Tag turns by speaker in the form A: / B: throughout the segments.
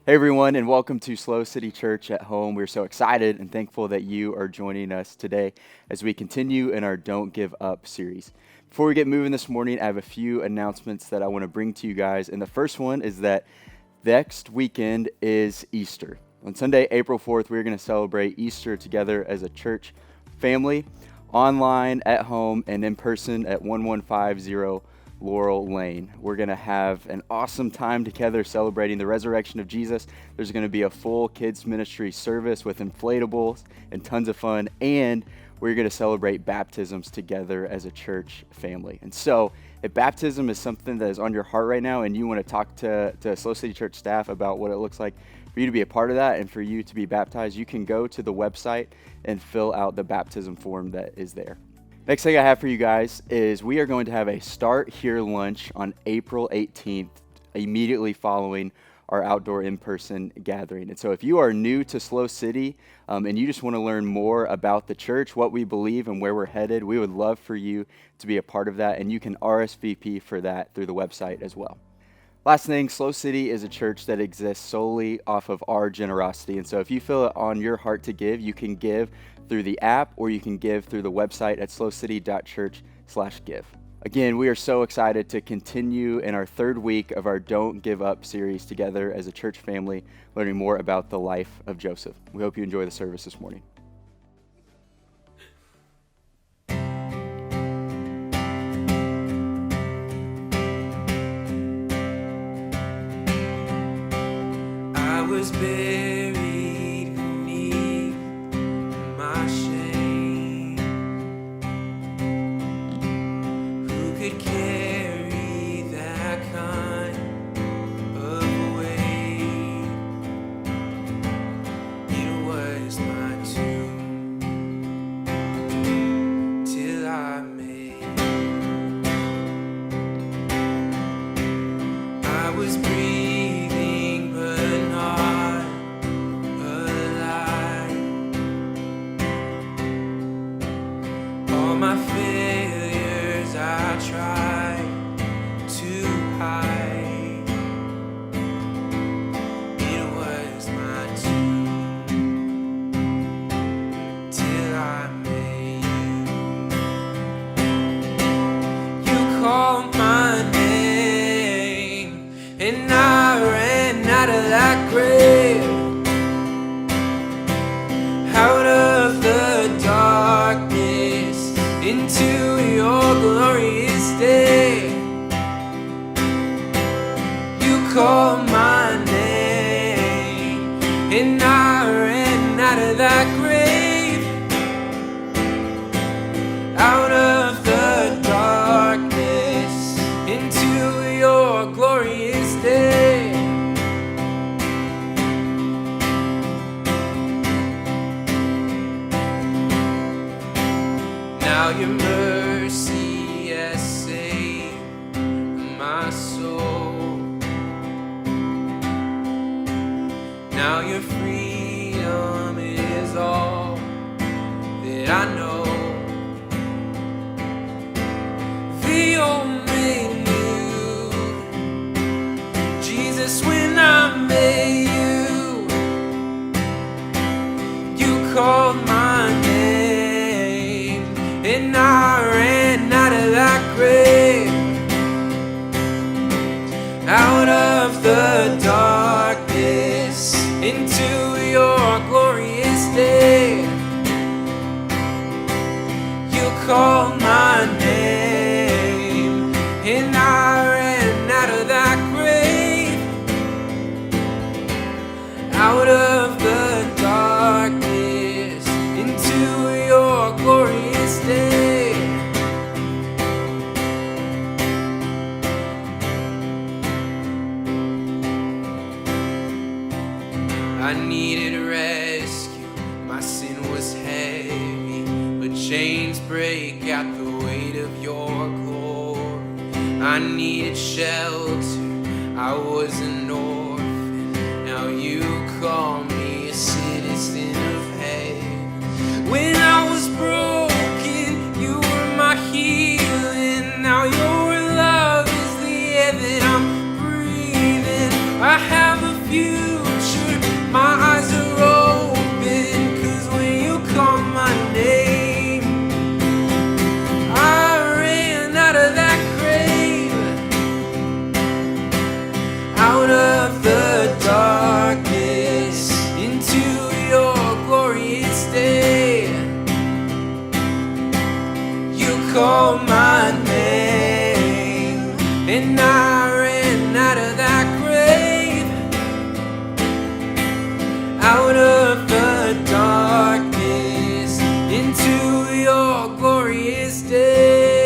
A: Hey everyone, and welcome to SLO City Church at Home. We're so excited and thankful that you are joining us today as we continue in our Don't Give Up series. Before we get moving this morning, I have a few announcements that I want to bring to you guys. And the first one is that next weekend is Easter. On Sunday, April 4th, we're going to celebrate Easter together as a church family, online, at home, and in person at 1150 Laurel Lane. We're going to have an awesome time together celebrating the resurrection of Jesus. There's going to be a full kids ministry service with inflatables and tons of fun, and we're going to celebrate baptisms together as a church family. And so, if baptism is something that is on your heart right now and you want to talk to SLO City Church staff about what it looks like for you to be a part of that and for you to be baptized, you can go to the website and fill out the baptism form that is there. Next thing I have for you guys is we are going to have a Start Here lunch on April 18th, immediately following our outdoor in-person gathering. And so if you are new to SLO City and you just want to learn more about the church, what we believe and where we're headed, we would love for you to be a part of that, and you can RSVP for that through the website as well. Last thing, SLO City is a church that exists solely off of our generosity. And so if you feel it on your heart to give, you can give through the app or you can give through the website at slocity.church/give. Again, we are so excited to continue in our third week of our Don't Give Up series together as a church family, learning more about the life of Joseph. We hope you enjoy the service this morning.
B: I was buried beneath my shame. Who could carry that kind of weight? It was my tomb till I made. I was breathing but not alive. All my failures I tried to hide. It was my tomb till I made you. You called my name and I ran out of that grave, out of the darkness into your glorious day. You called my name and I ran out of that grave, out of the darkness into your glorious day. Now your mercy has saved my soul. Now your freedom is all that I know. The only knew Jesus when I made you. You called my name and I ran out of that grave, out of the darkness into your glorious day. You called my name and I ran out of that grave, out of the darkness into your glorious day. I needed rescue, my sin was heavy, but chains break at the weight of your glory. I needed shelter, I was an orphan, now you call me a citizen of heaven. When I was broken, you were my healing, now your love is the air that I'm breathing. I have a future of the darkness into your glorious day. You call my name, and I ran out of that grave, out of the darkness into your glorious day.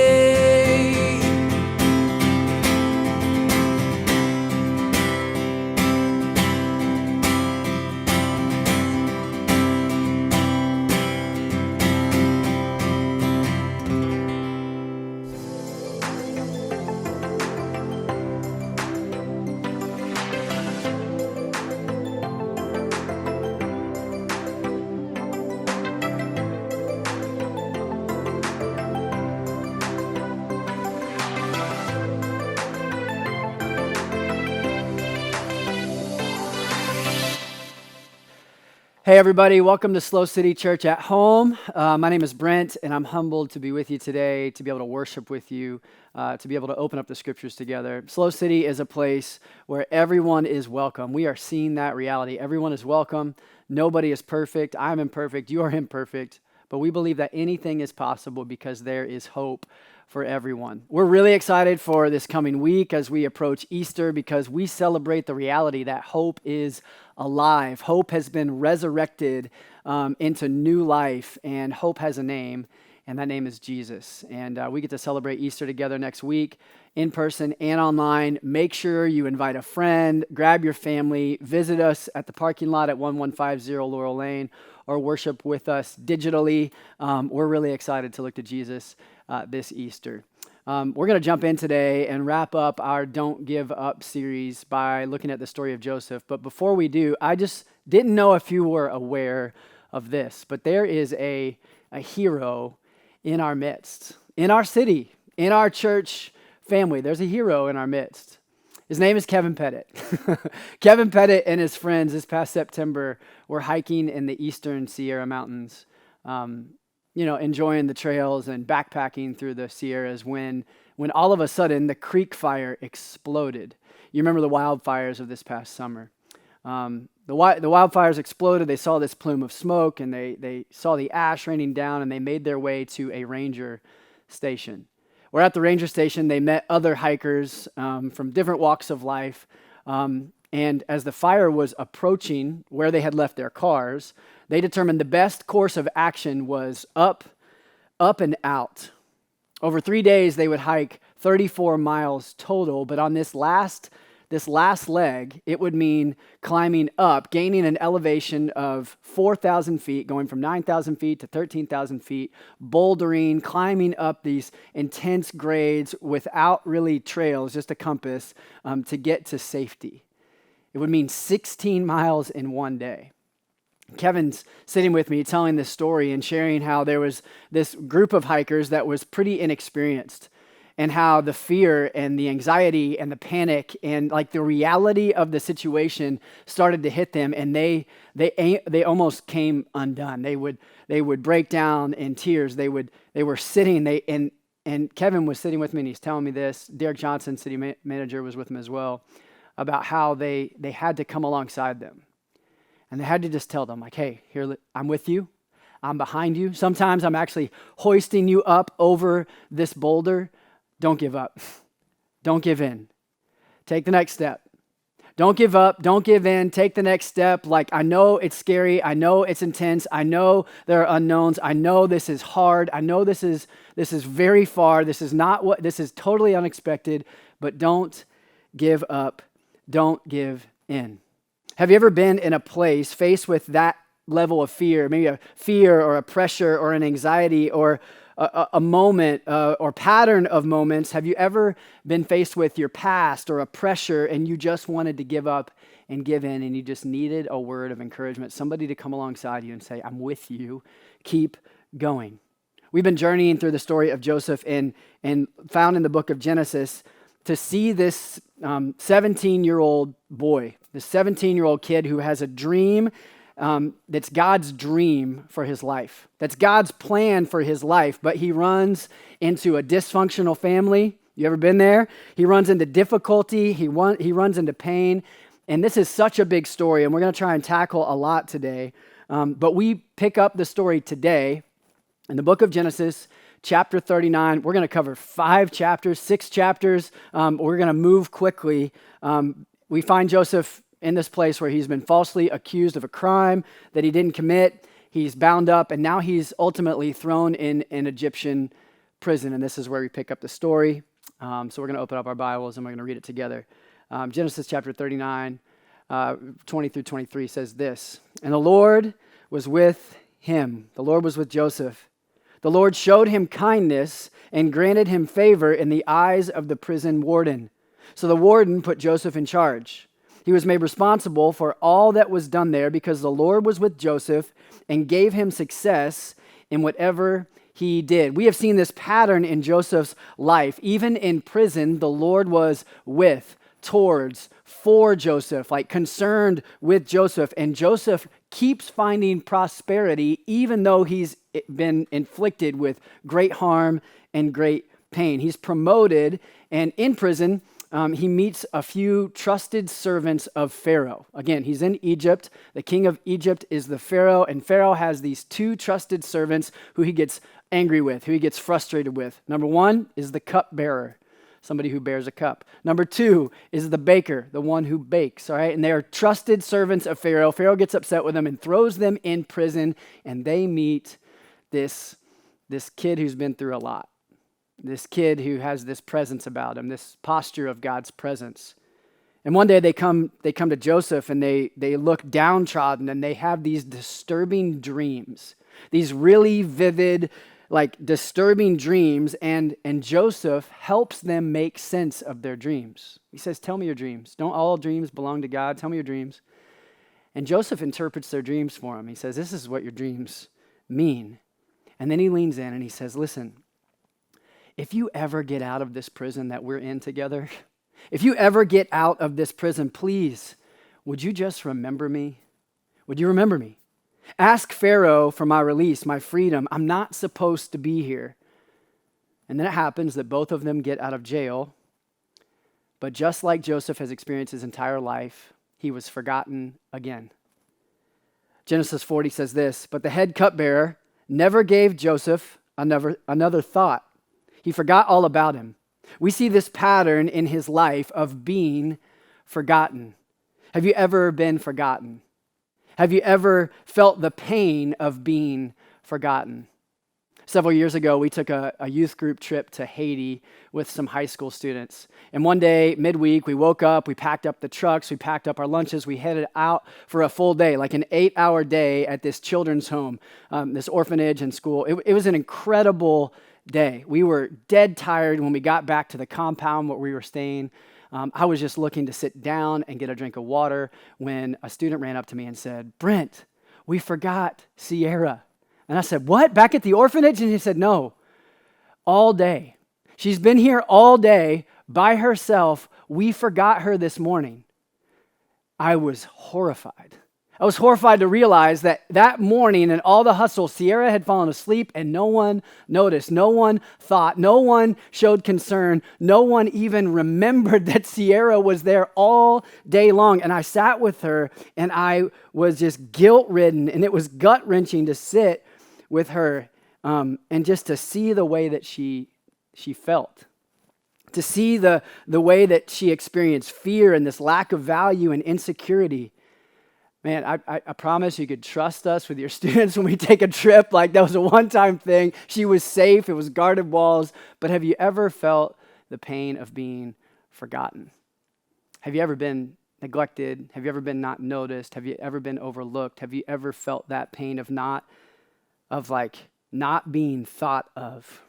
C: Hey everybody, welcome to SLO City Church at Home. My name is Brent, and I'm humbled to be with you today, to be able to worship with you, to be able to open up the scriptures together. SLO City is a place where everyone is welcome. We are seeing that reality. Everyone is welcome. Nobody is perfect. I'm imperfect. You are imperfect. But we believe that anything is possible because there is hope for everyone. We're really excited for this coming week as we approach Easter because we celebrate the reality that hope is alive. Hope has been resurrected into new life, and hope has a name, and that name is Jesus. And we get to celebrate Easter together next week, in person and online. Make sure you invite a friend, grab your family, visit us at the parking lot at 1150 Laurel Lane, or worship with us digitally. We're really excited to look to Jesus this Easter. We're going to jump in today and wrap up our Don't Give Up series by looking at the story of Joseph. But before we do, I just didn't know if you were aware of this, but there is a hero in our midst, in our city, in our church family. There's a hero in our midst. His name is Kevin Pettit. Kevin Pettit and his friends this past September were hiking in the eastern Sierra Mountains, enjoying the trails and backpacking through the Sierras when all of a sudden the creek fire exploded. You remember the wildfires of this past summer. The wildfires exploded. They saw this plume of smoke, and they saw the ash raining down, and they made their way to a ranger station. Where at the ranger station, they met other hikers from different walks of life. And as the fire was approaching where they had left their cars, they determined the best course of action was up and out. Over 3 days, they would hike 34 miles total, but on this last leg, it would mean climbing up, gaining an elevation of 4,000 feet, going from 9,000 feet to 13,000 feet, bouldering, climbing up these intense grades without really trails, just a compass, to get to safety. It would mean 16 miles in one day. Kevin's sitting with me telling this story and sharing how there was this group of hikers that was pretty inexperienced, and how the fear and the anxiety and the panic and like the reality of the situation started to hit them, and they almost came undone. They would break down in tears. They were sitting. And Kevin was sitting with me, and he's telling me this. Derek Johnson, city manager, was with him as well, about how they had to come alongside them. And they had to just tell them, like, hey, here, I'm with you. I'm behind you. Sometimes I'm actually hoisting you up over this boulder. Don't give up. Don't give in. Take the next step. Don't give up. Don't give in. Take the next step. Like, I know it's scary. I know it's intense. I know there are unknowns. I know this is hard. I know this is very far. This is totally unexpected, but don't give up. Don't give in. Have you ever been in a place faced with that level of fear, maybe a fear or a pressure or an anxiety or a moment or pattern of moments? Have you ever been faced with your past or a pressure and you just wanted to give up and give in, and you just needed a word of encouragement, somebody to come alongside you and say, I'm with you, keep going? We've been journeying through the story of Joseph and found in the book of Genesis to see this 17-year-old boy, this 17-year-old kid who has a dream that's God's dream for his life. That's God's plan for his life, but he runs into a dysfunctional family. You ever been there? He runs into difficulty. He runs into pain, And this is such a big story, and we're going to try and tackle a lot today. But we pick up the story today in the book of Genesis, chapter 39. We're going to cover 5 chapters, 6 chapters. We're going to move quickly. We find Joseph in this place where he's been falsely accused of a crime that he didn't commit. He's bound up, and now he's ultimately thrown in an Egyptian prison. And this is where we pick up the story. So we're going to open up our Bibles, and we're going to read it together. Genesis chapter 39, 20 through 23 says this, "And the Lord was with him." The Lord was with Joseph. "The Lord showed him kindness and granted him favor in the eyes of the prison warden. So the warden put Joseph in charge. He was made responsible for all that was done there because the Lord was with Joseph and gave him success in whatever he did." We have seen this pattern in Joseph's life. Even in prison, the Lord was with, towards, for Joseph, like concerned with Joseph. And Joseph keeps finding prosperity even though he's been inflicted with great harm and great pain. He's promoted, and in prison, he meets a few trusted servants of Pharaoh. Again, he's in Egypt. The king of Egypt is the Pharaoh, and Pharaoh has these 2 trusted servants who he gets angry with, who he gets frustrated with. Number 1 is the cupbearer, somebody who bears a cup. Number 2 is the baker, the one who bakes, all right? And they are trusted servants of Pharaoh. Pharaoh gets upset with them and throws them in prison, and they meet this kid who's been through a lot. This kid who has this presence about him, this posture of God's presence. And one day they come to Joseph, and they look downtrodden, and they have these disturbing dreams, these really vivid, like disturbing dreams, and Joseph helps them make sense of their dreams. He says, "Tell me your dreams. Don't all dreams belong to God? Tell me your dreams." And Joseph interprets their dreams for him. He says, "This is what your dreams mean." And then he leans in and he says, "Listen, if you ever get out of this prison that we're in together, if you ever get out of this prison, please, would you just remember me? Would you remember me? Ask Pharaoh for my release, my freedom. I'm not supposed to be here." And then it happens that both of them get out of jail. But just like Joseph has experienced his entire life, he was forgotten again. Genesis 40 says this, "But the head cupbearer never gave Joseph another thought. He forgot all about him." We see this pattern in his life of being forgotten. Have you ever been forgotten? Have you ever felt the pain of being forgotten? Several years ago, we took a youth group trip to Haiti with some high school students. And one day, midweek, we woke up, we packed up the trucks, we packed up our lunches, we headed out for a full day, like an 8-hour day at this children's home, this orphanage and school. It was an incredible day. We were dead tired when we got back to the compound where we were staying. I was just looking to sit down and get a drink of water when a student ran up to me and said, "Brent, we forgot Sierra." And I said, "What? Back at the orphanage?" And he said, "No, all day. She's been here all day by herself. We forgot her this morning." I was horrified. I was horrified to realize that morning and all the hustle, Sierra had fallen asleep and no one noticed, no one thought, no one showed concern, no one even remembered that Sierra was there all day long. And I sat with her and I was just guilt-ridden, and it was gut-wrenching to sit with her and just to see the way that she felt, to see the way that she experienced fear and this lack of value and insecurity. Man, I promise you could trust us with your students when we take a trip. Like, that was a one-time thing. She was safe. It was guarded walls. But have you ever felt the pain of being forgotten? Have you ever been neglected? Have you ever been not noticed? Have you ever been overlooked? Have you ever felt that pain of not being thought of?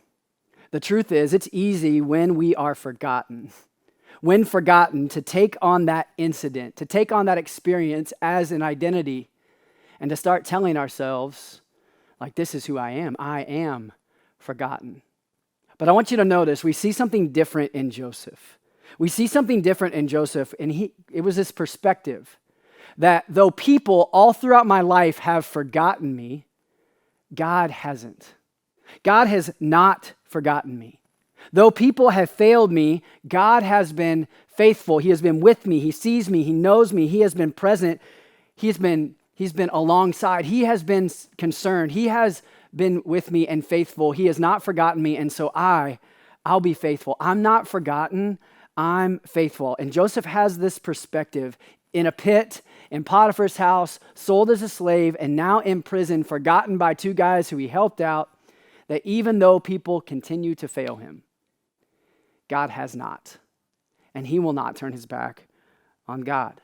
C: The truth is, it's easy when we are forgotten. When forgotten, to take on that incident, to take on that experience as an identity, and to start telling ourselves, like, this is who I am. I am forgotten. But I want you to notice, we see something different in Joseph. We see something different in Joseph, and it was this perspective that though people all throughout my life have forgotten me, God hasn't. God has not forgotten me. Though people have failed me, God has been faithful. He has been with me. He sees me. He knows me. He has been present. He's been alongside. He has been concerned. He has been with me and faithful. He has not forgotten me, and so I'll be faithful. I'm not forgotten. I'm faithful. And Joseph has this perspective in a pit, in Potiphar's house, sold as a slave, and now in prison, forgotten by two guys who he helped out, that even though people continue to fail him, God has not, and he will not turn his back on God.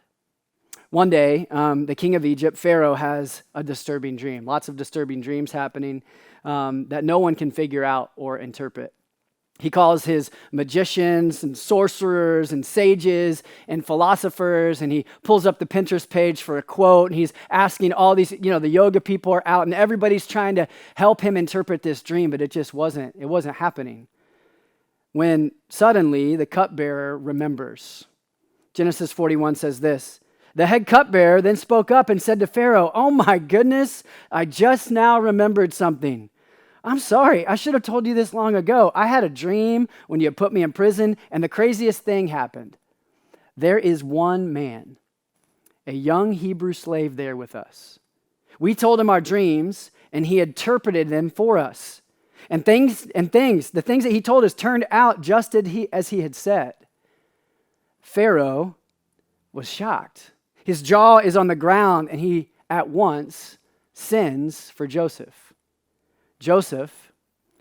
C: One day, the king of Egypt, Pharaoh, has a disturbing dream. Lots of disturbing dreams happening that no one can figure out or interpret. He calls his magicians and sorcerers and sages and philosophers, and he pulls up the Pinterest page for a quote, and he's asking all these, the yoga people are out, and everybody's trying to help him interpret this dream, but it wasn't happening. When suddenly the cupbearer remembers. Genesis 41 says this, "The head cupbearer then spoke up and said to Pharaoh, 'Oh my goodness, I just now remembered something. I'm sorry, I should have told you this long ago. I had a dream when you put me in prison, and the craziest thing happened. There is one man, a young Hebrew slave there with us. We told him our dreams, and he interpreted them for us. And the things that he told us turned out just as he had said.' Pharaoh was shocked. His jaw is on the ground, and he at once sends for Joseph. Joseph,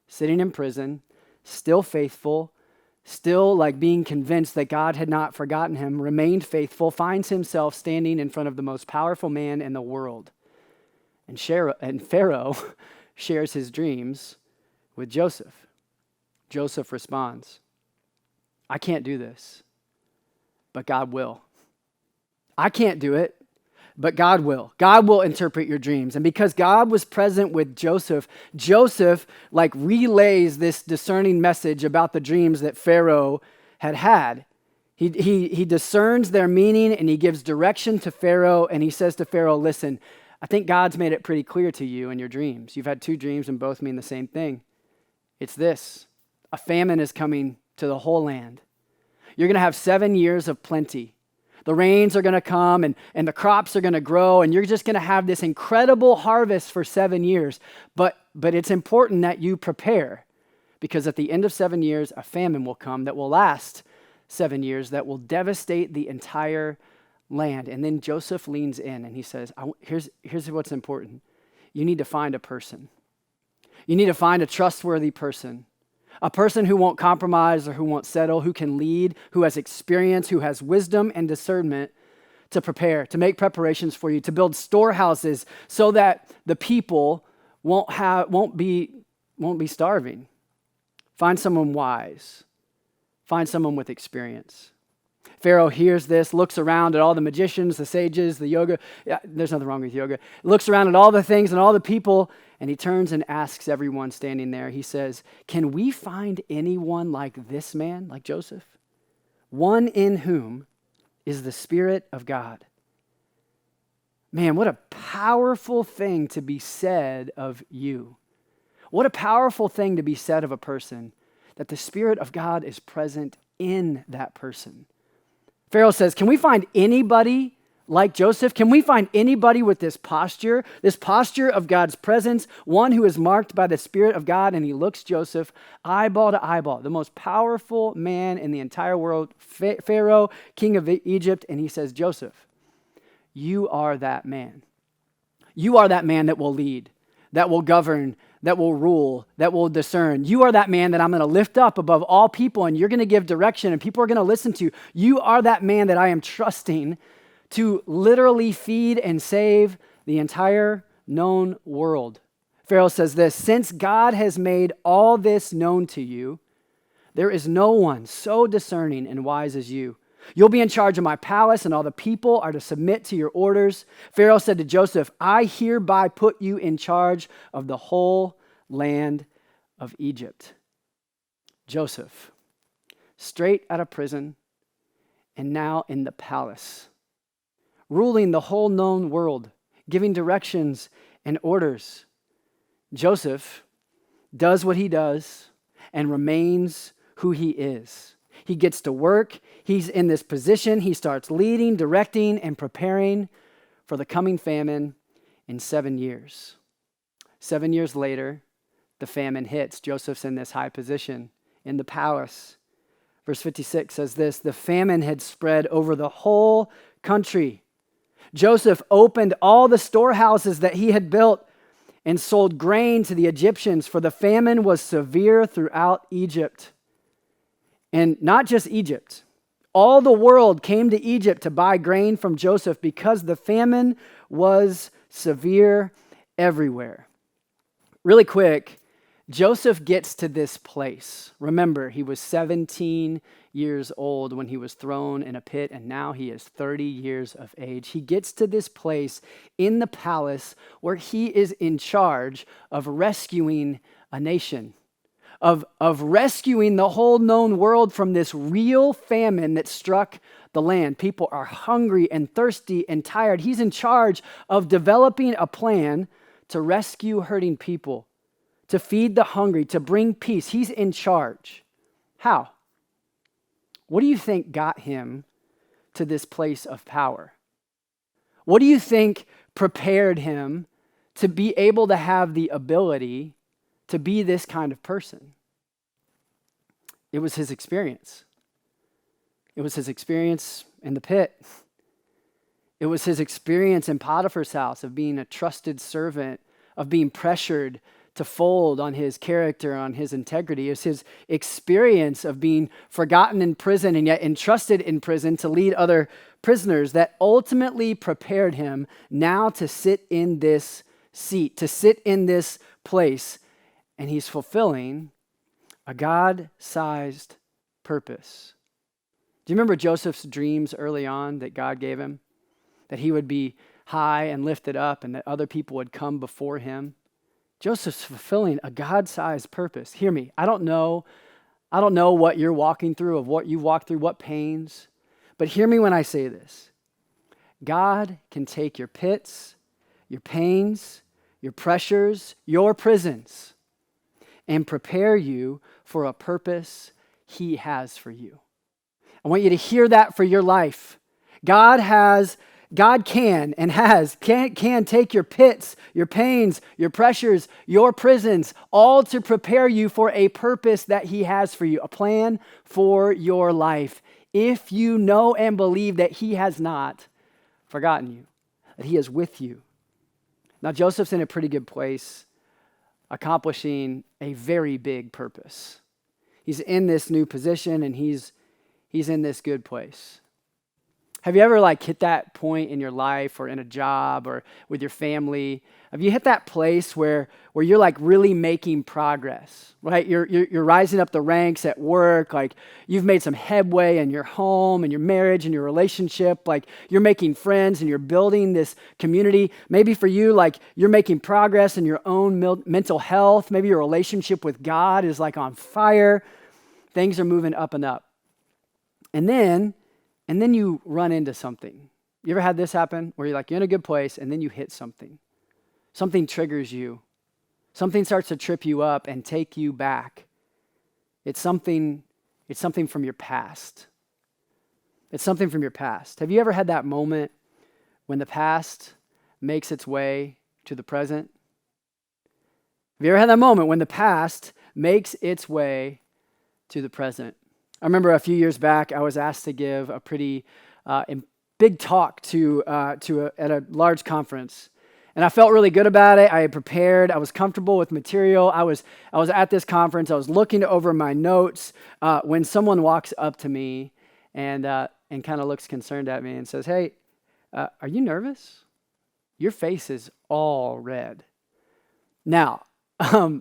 C: sitting in prison, still faithful, still being convinced that God had not forgotten him, remained faithful, finds himself standing in front of the most powerful man in the world. And Pharaoh shares his dreams with Joseph. Joseph responds, 'I can't do this, but God will. I can't do it, but God will. God will interpret your dreams.' And because God was present with Joseph, Joseph relays this discerning message about the dreams that Pharaoh had. He discerns their meaning, and he gives direction to Pharaoh, and he says to Pharaoh, 'Listen, I think God's made it pretty clear to you in your dreams. You've had two dreams and both mean the same thing. It's this: a famine is coming to the whole land. You're going to have 7 years of plenty. The rains are going to come, and the crops are going to grow, and you're just going to have this incredible harvest for 7 years. But it's important that you prepare, because at the end of 7 years, a famine will come that will last 7 years, that will devastate the entire land.' And then Joseph leans in, and he says, here's what's important. You need to find a person. You need to find a trustworthy person. A person who won't compromise or who won't settle, who can lead, who has experience, who has wisdom and discernment to prepare, to make preparations for you, to build storehouses so that the people won't be starving. Find someone wise. Find someone with experience." Pharaoh hears this, looks around at all the magicians, the sages, the yoga. Yeah, there's nothing wrong with yoga. Looks around at all the things and all the people, and he turns and asks everyone standing there. He says, "Can we find anyone like this man, like Joseph? One in whom is the Spirit of God." Man, what a powerful thing to be said of you. What a powerful thing to be said of a person, that the Spirit of God is present in that person. Pharaoh says, "Can we find anybody like Joseph? Can we find anybody with this posture of God's presence, one who is marked by the Spirit of God?" And he looks Joseph eyeball to eyeball, the most powerful man in the entire world, Pharaoh, king of Egypt, and he says, "Joseph, you are that man. You are that man that will lead, that will govern, that will rule, that will discern. You are that man that I'm going to lift up above all people, and you're going to give direction, and people are going to listen to you. You are that man that I am trusting to literally feed and save the entire known world." Pharaoh says this, "Since God has made all this known to you, there is no one so discerning and wise as you. You'll be in charge of my palace, and all the people are to submit to your orders." Pharaoh said to Joseph, "I hereby put you in charge of the whole land of Egypt." Joseph, straight out of prison and now in the palace, ruling the whole known world, giving directions and orders. Joseph does what he does and remains who he is. He gets to work. He's in this position. He starts leading, directing, and preparing for the coming famine in 7 years. 7 years later, the famine hits. Joseph's in this high position in the palace. Verse 56 says this, the famine had spread over the whole country. Joseph opened all the storehouses that he had built and sold grain to the Egyptians, for the famine was severe throughout Egypt. And not just Egypt. All the world came to Egypt to buy grain from Joseph because the famine was severe everywhere. Really quick, Joseph gets to this place. Remember, he was 17 years old when he was thrown in a pit, and now he is 30 years of age. He gets to this place in the palace where he is in charge of rescuing a nation, of rescuing the whole known world from this real famine that struck the land. People are hungry and thirsty and tired. He's in charge of developing a plan to rescue hurting people, to feed the hungry, to bring peace. He's in charge. How? What do you think got him to this place of power? What do you think prepared him to be able to have the ability to be this kind of person? It was his experience. It was his experience in the pit. It was his experience in Potiphar's house of being a trusted servant, of being pressured to fold on his character, on his integrity. It's his experience of being forgotten in prison and yet entrusted in prison to lead other prisoners that ultimately prepared him now to sit in this seat, to sit in this place. And he's fulfilling a God-sized purpose. Do you remember Joseph's dreams early on that God gave him? That he would be high and lifted up and that other people would come before him? Joseph's fulfilling a God-sized purpose. Hear me. I don't know what you're walking through, of what you've walked through, what pains. But hear me when I say this. God can take your pits, your pains, your pressures, your prisons, and prepare you for a purpose he has for you. I want you to hear that for your life. God can take your pits, your pains, your pressures, your prisons, all to prepare you for a purpose that he has for you, a plan for your life. If you know and believe that he has not forgotten you, that he is with you. Now, Joseph's in a pretty good place, accomplishing a very big purpose. He's in this new position and he's in this good place. Have you ever hit that point in your life or in a job or with your family? Have you hit that place where you're really making progress, right? You're rising up the ranks at work, you've made some headway in your home and your marriage and your relationship, you're making friends and you're building this community. Maybe for you, you're making progress in your own mental health. Maybe your relationship with God is on fire. Things are moving up and up. And then you run into something. You ever had this happen where you're in a good place and then you hit something? Something triggers you. Something starts to trip you up and take you back. It's something from your past. It's something from your past. Have you ever had that moment when the past makes its way to the present? Have you ever had that moment when the past makes its way to the present? I remember a few years back, I was asked to give a pretty big talk at a large conference. And I felt really good about it. I had prepared. I was comfortable with material. I was at this conference. I was looking over my notes when someone walks up to me and kind of looks concerned at me and says, "Hey, are you nervous? Your face is all red." Now,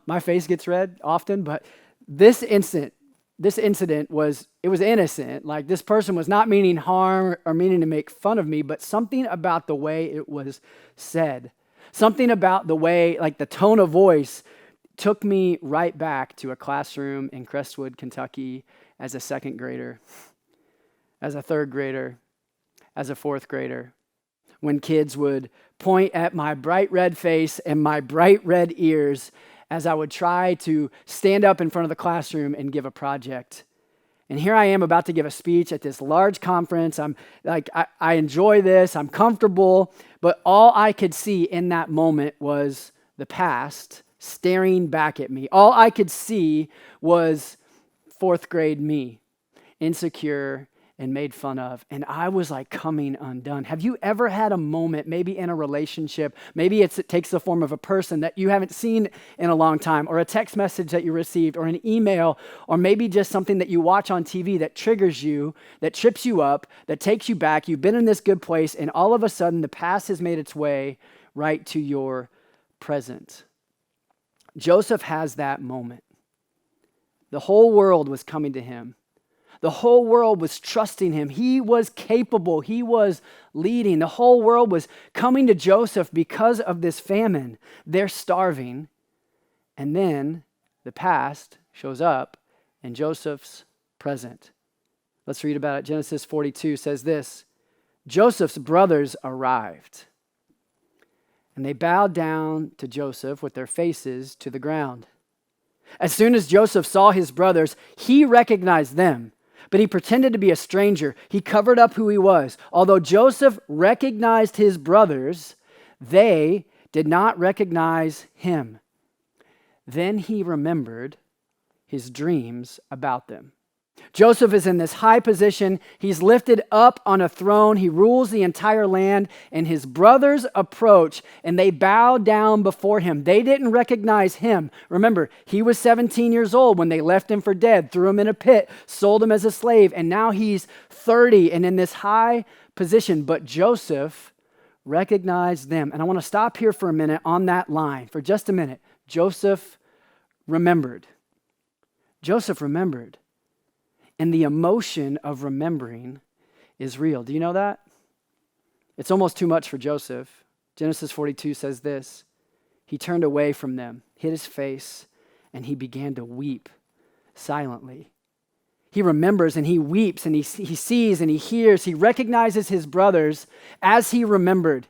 C: my face gets red often, but this incident was innocent. This person was not meaning harm or meaning to make fun of me, but something about the way it was said, something about the way, the tone of voice took me right back to a classroom in Crestwood, Kentucky as a second grader, as a third grader, as a fourth grader, when kids would point at my bright red face and my bright red ears as I would try to stand up in front of the classroom and give a project. And here I am about to give a speech at this large conference. I'm like, I enjoy this, I'm comfortable, but all I could see in that moment was the past staring back at me. All I could see was fourth grade me, insecure and made fun of. And I was like coming undone. Have you ever had a moment, maybe in a relationship, maybe it takes the form of a person that you haven't seen in a long time, or a text message that you received, or an email, or maybe just something that you watch on TV that triggers you, that trips you up, that takes you back. You've been in this good place, and all of a sudden the past has made its way right to your present. Joseph has that moment. The whole world was coming to him. The whole world was trusting him. He was capable. He was leading. The whole world was coming to Joseph because of this famine. They're starving. And then the past shows up in Joseph's present. Let's read about it. Genesis 42 says this: Joseph's brothers arrived, and they bowed down to Joseph with their faces to the ground. As soon as Joseph saw his brothers, he recognized them, but he pretended to be a stranger. He covered up who he was. Although Joseph recognized his brothers, they did not recognize him. Then he remembered his dreams about them. Joseph is in this high position. He's lifted up on a throne. He rules the entire land, and his brothers approach and they bow down before him. They didn't recognize him. Remember, he was 17 years old when they left him for dead, threw him in a pit, sold him as a slave, and now he's 30 and in this high position. But Joseph recognized them. And I want to stop here for a minute on that line, for just a minute. Joseph remembered. Joseph remembered. And the emotion of remembering is real. Do you know that? It's almost too much for Joseph. Genesis 42 says this: he turned away from them, hid his face, and he began to weep silently. He remembers and he weeps and he sees and he hears. He recognizes his brothers as he remembered.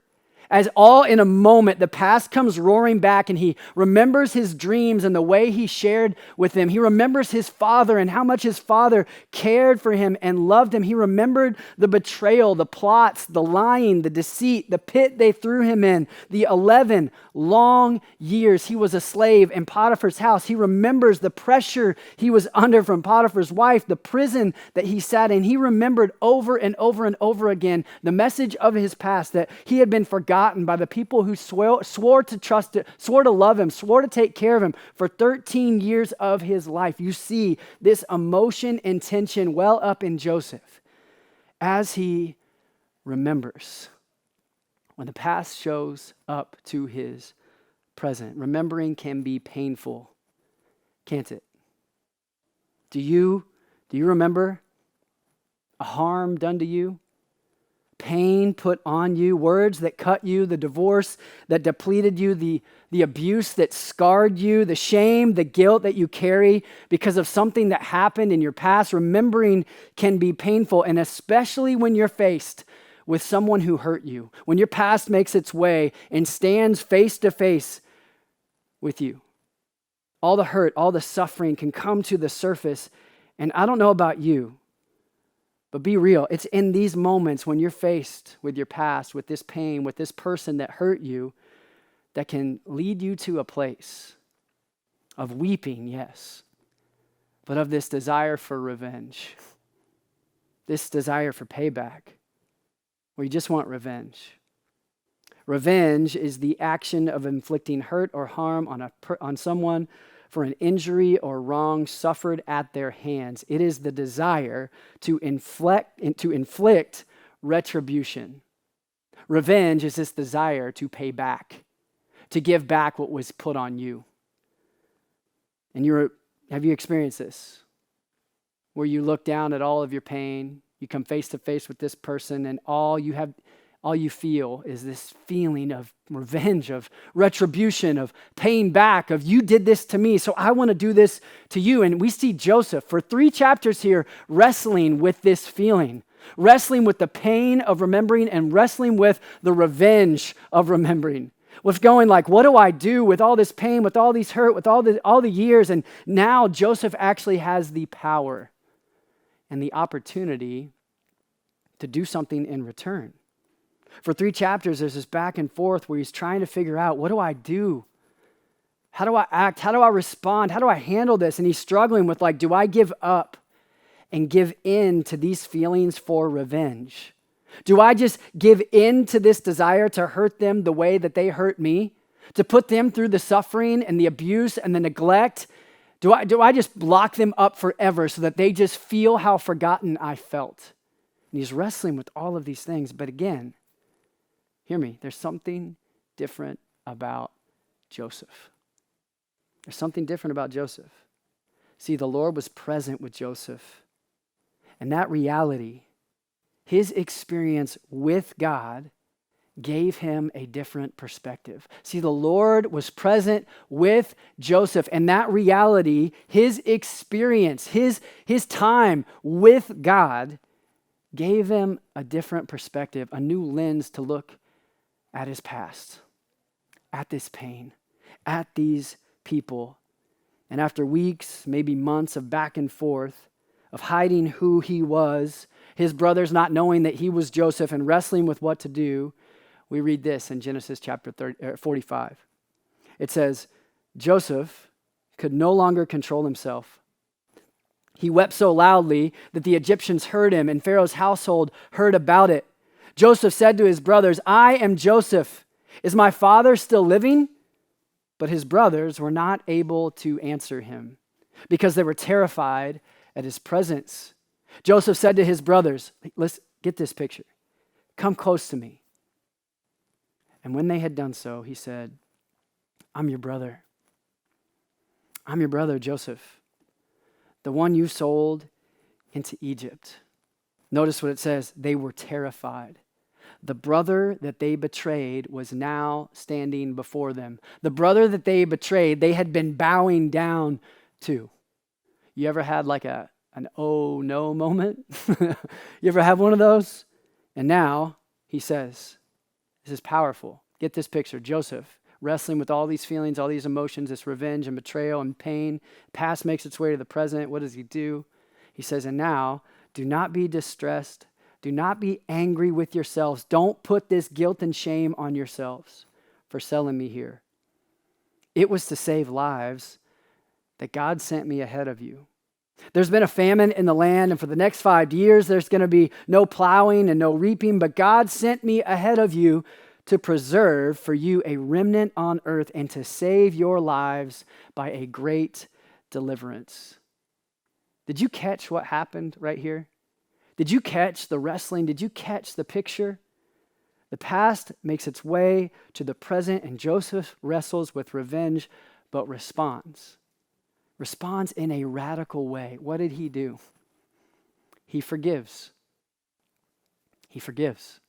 C: As all in a moment, the past comes roaring back, and he remembers his dreams and the way he shared with them. He remembers his father and how much his father cared for him and loved him. He remembered the betrayal, the plots, the lying, the deceit, the pit they threw him in, the 11 long years he was a slave in Potiphar's house. He remembers the pressure he was under from Potiphar's wife, the prison that he sat in. He remembered over and over and over again the message of his past, that he had been forgotten by the people who swore to trust it, swore to love him, swore to take care of him for 13 years of his life. You see this emotion and tension well up in Joseph as he remembers. When the past shows up to his present, remembering can be painful, can't it? Do you remember a harm done to you? Pain put on you, words that cut you, the divorce that depleted you, the abuse that scarred you, the shame, the guilt that you carry because of something that happened in your past. Remembering can be painful, and especially when you're faced with someone who hurt you, when your past makes its way and stands face to face with you. All the hurt, all the suffering can come to the surface, and I don't know about you, but be real. It's in these moments when you're faced with your past, with this pain, with this person that hurt you, that can lead you to a place of weeping, yes, but of this desire for revenge, this desire for payback, where you just want revenge. Revenge is the action of inflicting hurt or harm on someone for an injury or wrong suffered at their hands. It is the desire to inflict retribution. Revenge is this desire to pay back, to give back what was put on you. And have you experienced this? Where you look down at all of your pain, you come face to face with this person, and all you feel is this feeling of revenge, of retribution, of paying back, of you did this to me, so I want to do this to you. And we see Joseph for 3 chapters here wrestling with this feeling, wrestling with the pain of remembering and wrestling with the revenge of remembering. Was going like, what do I do with all this pain, with all these hurt, with all the years? And now Joseph actually has the power and the opportunity to do something in return. For 3 chapters, there's this back and forth where he's trying to figure out, what do I do? How do I act? How do I respond? How do I handle this? And he's struggling with like, do I give up and give in to these feelings for revenge? Do I just give in to this desire to hurt them the way that they hurt me? To put them through the suffering and the abuse and the neglect? Do I just block them up forever so that they just feel how forgotten I felt? And he's wrestling with all of these things. But again, hear me, there's something different about Joseph. There's something different about Joseph. See, the Lord was present with Joseph. And that reality, his experience with God, gave him a different perspective. See, the Lord was present with Joseph, and that reality, his experience, his time with God, gave him a different perspective, a new lens to look at his past, at this pain, at these people. And after weeks, maybe months of back and forth, of hiding who he was, his brothers not knowing that he was Joseph and wrestling with what to do, we read this in Genesis chapter 45. It says, Joseph could no longer control himself. He wept so loudly that the Egyptians heard him, and Pharaoh's household heard about it. Joseph said to his brothers, I am Joseph. Is my father still living? But his brothers were not able to answer him because they were terrified at his presence. Joseph said to his brothers, let's get this picture. Come close to me. And when they had done so, he said, I'm your brother. I'm your brother, Joseph, the one you sold into Egypt. Notice what it says. They were terrified. The brother that they betrayed was now standing before them. The brother that they betrayed, they had been bowing down to. You ever had like an oh no moment? You ever have one of those? And now he says, this is powerful. Get this picture. Joseph wrestling with all these feelings, all these emotions, this revenge and betrayal and pain. Past makes its way to the present. What does he do? He says, and now do not be distressed. Do not be angry with yourselves. Don't put this guilt and shame on yourselves for selling me here. It was to save lives that God sent me ahead of you. There's been a famine in the land, and for the next 5 years, there's going to be no plowing and no reaping, but God sent me ahead of you to preserve for you a remnant on earth and to save your lives by a great deliverance. Did you catch what happened right here? Did you catch the wrestling? Did you catch the picture? The past makes its way to the present, and Joseph wrestles with revenge, but responds in a radical way. What did he do? He forgives. He forgives.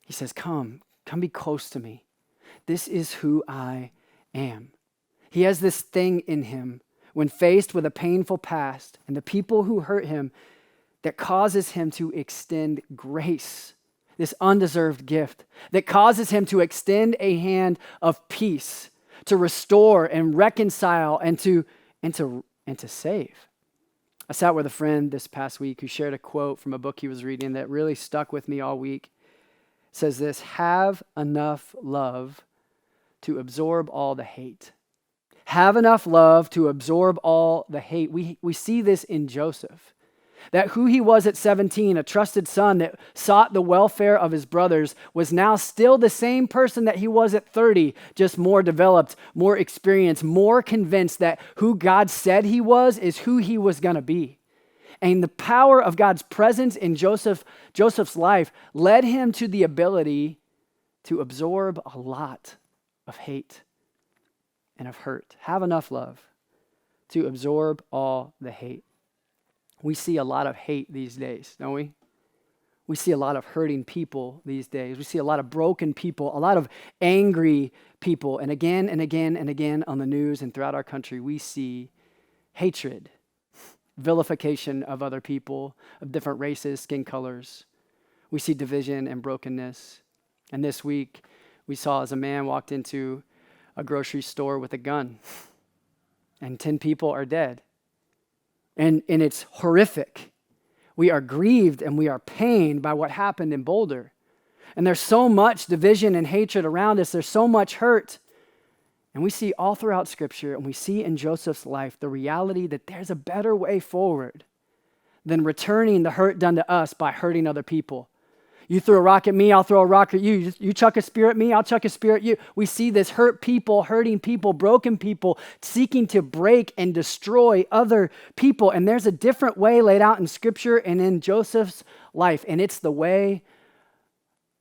C: He says, come be close to me. This is who I am. He has this thing in him when faced with a painful past and the people who hurt him that causes him to extend grace, this undeserved gift, that causes him to extend a hand of peace, to restore and reconcile and to save. I sat with a friend this past week who shared a quote from a book he was reading that really stuck with me all week. It says this, have enough love to absorb all the hate. Have enough love to absorb all the hate. We see this in Joseph. That who he was at 17, a trusted son that sought the welfare of his brothers, was now still the same person that he was at 30, just more developed, more experienced, more convinced that who God said he was is who he was going to be. And the power of God's presence in Joseph's life led him to the ability to absorb a lot of hate and of hurt. Have enough love to absorb all the hate. We see a lot of hate these days, don't we? We see a lot of hurting people these days. We see a lot of broken people, a lot of angry people. And again and again and again on the news and throughout our country, we see hatred, vilification of other people, of different races, skin colors. We see division and brokenness. And this week, we saw as a man walked into a grocery store with a gun, and 10 people are dead. And it's horrific. We are grieved and we are pained by what happened in Boulder. And there's so much division and hatred around us. There's so much hurt. And we see all throughout Scripture, and we see in Joseph's life the reality that there's a better way forward than returning the hurt done to us by hurting other people. You throw a rock at me, I'll throw a rock at you. You chuck a spear at me, I'll chuck a spear at you. We see this hurting people, broken people, seeking to break and destroy other people. And there's a different way laid out in Scripture and in Joseph's life, and it's the way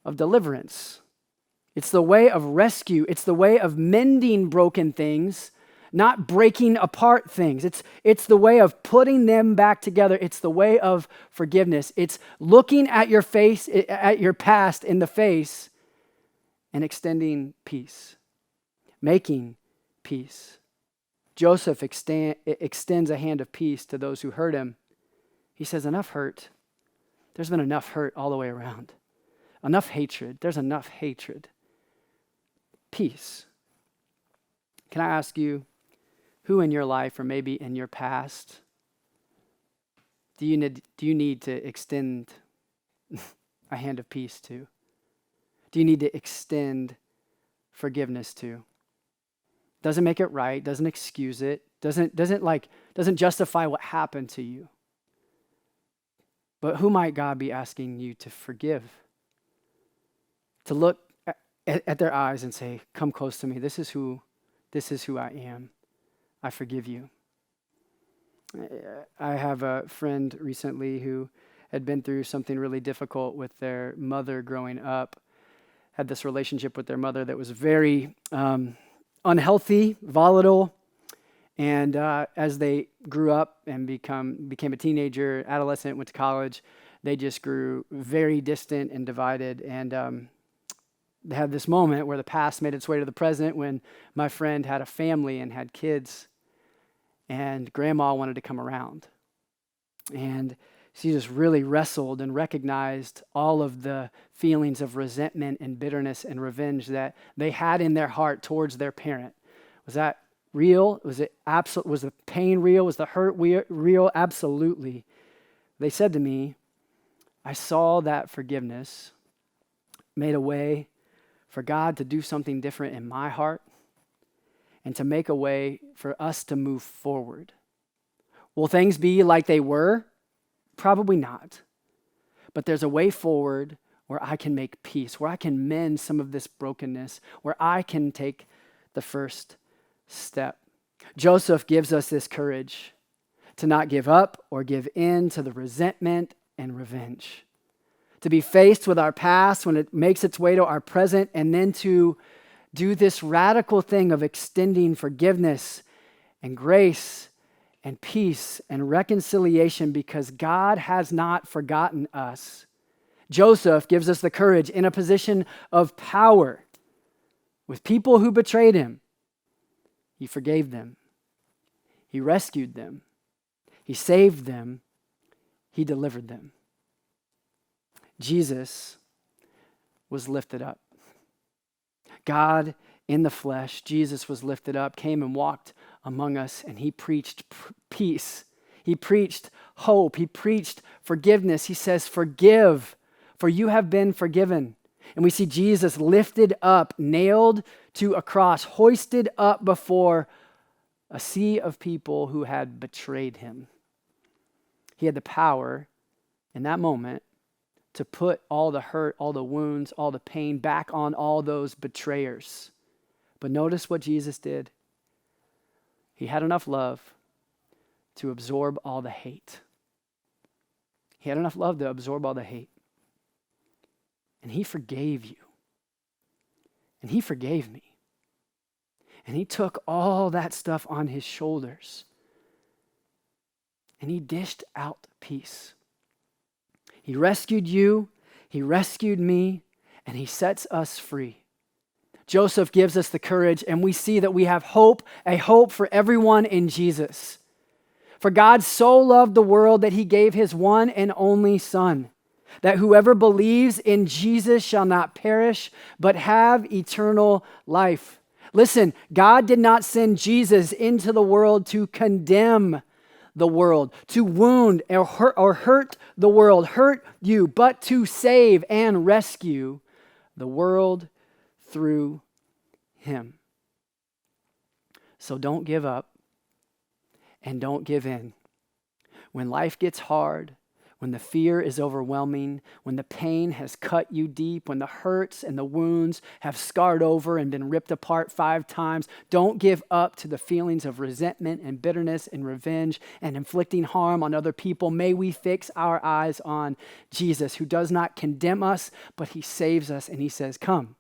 C: of deliverance. It's the way of rescue. It's the way of mending broken things, not breaking apart things. It's the way of putting them back together. It's the way of forgiveness. It's looking at your past in the face and extending peace, making peace. Joseph extends a hand of peace to those who hurt him. He says, enough hurt. There's been enough hurt all the way around. Enough hatred. There's enough hatred. Peace. Can I ask you, who in your life or maybe in your past do you need to extend a hand of peace to? Do you need to extend forgiveness to? Doesn't make it right, doesn't excuse it, doesn't justify what happened to you. But who might God be asking you to forgive? To look at their eyes and say, come close to me. This is who I am. I forgive you. I have a friend recently who had been through something really difficult with their mother growing up, had this relationship with their mother that was very unhealthy, volatile, and as they grew up and became a teenager, adolescent, went to college, they just grew very distant and divided, and they had this moment where the past made its way to the present when my friend had a family and had kids, and grandma wanted to come around. And she just really wrestled and recognized all of the feelings of resentment and bitterness and revenge that they had in their heart towards their parent. Was that real? Was the pain real? Was the hurt real? Absolutely. They said to me, I saw that forgiveness made a way for God to do something different in my heart and to make a way for us to move forward. Will things be like they were? Probably not. But there's a way forward where I can make peace, where I can mend some of this brokenness, where I can take the first step. Joseph gives us this courage to not give up or give in to the resentment and revenge. To be faced with our past when it makes its way to our present, and then to do this radical thing of extending forgiveness and grace and peace and reconciliation because God has not forgotten us. Joseph gives us the courage in a position of power with people who betrayed him. He forgave them. He rescued them. He saved them. He delivered them. Jesus was lifted up. God in the flesh, Jesus was lifted up, came and walked among us, and he preached peace. He preached hope. He preached forgiveness. He says, forgive, for you have been forgiven. And we see Jesus lifted up, nailed to a cross, hoisted up before a sea of people who had betrayed him. He had the power in that moment to put all the hurt, all the wounds, all the pain back on all those betrayers. But notice what Jesus did. He had enough love to absorb all the hate. He had enough love to absorb all the hate. And he forgave you. And he forgave me. And he took all that stuff on his shoulders. And he dished out peace. He rescued you, he rescued me, and he sets us free. Joseph gives us the courage, and we see that we have hope, a hope for everyone in Jesus. For God so loved the world that he gave his one and only Son, that whoever believes in Jesus shall not perish, but have eternal life. Listen, God did not send Jesus into the world to condemn the world, to wound or hurt the world, hurt you, but to save and rescue the world through him. So don't give up and don't give in. When life gets hard, when the fear is overwhelming, when the pain has cut you deep, when the hurts and the wounds have scarred over and been ripped apart 5 times, don't give up to the feelings of resentment and bitterness and revenge and inflicting harm on other people. May we fix our eyes on Jesus, who does not condemn us, but he saves us, and he says, come,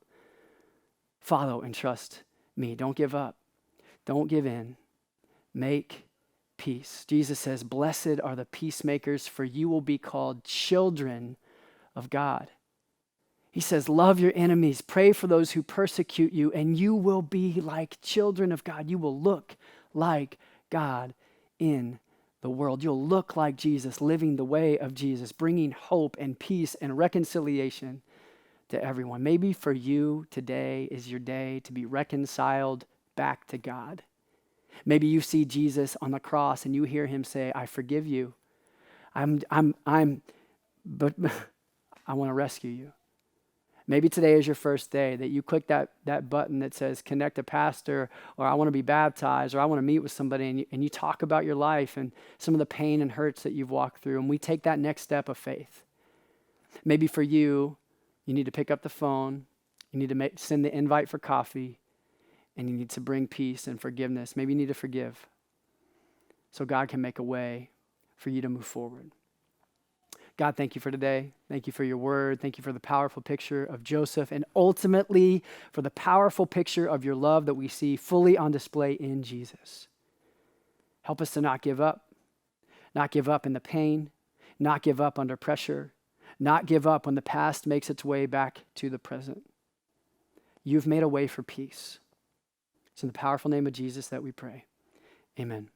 C: follow and trust me. Don't give up. Don't give in. Make peace. Jesus says, blessed are the peacemakers, for you will be called children of God. He says, love your enemies, pray for those who persecute you, and you will be like children of God. You will look like God in the world. You'll look like Jesus, living the way of Jesus, bringing hope and peace and reconciliation to everyone. Maybe for you, today is your day to be reconciled back to God. Maybe you see Jesus on the cross and you hear him say, I forgive you. but I want to rescue you. Maybe today is your first day that you click that button that says connect a pastor, or I want to be baptized, or I want to meet with somebody, and you talk about your life and some of the pain and hurts that you've walked through, and we take that next step of faith. Maybe for you, you need to pick up the phone, you need to send the invite for coffee, and you need to bring peace and forgiveness. Maybe you need to forgive so God can make a way for you to move forward. God, thank you for today. Thank you for your word. Thank you for the powerful picture of Joseph, and ultimately for the powerful picture of your love that we see fully on display in Jesus. Help us to not give up in the pain, not give up under pressure, not give up when the past makes its way back to the present. You've made a way for peace. It's in the powerful name of Jesus that we pray. Amen.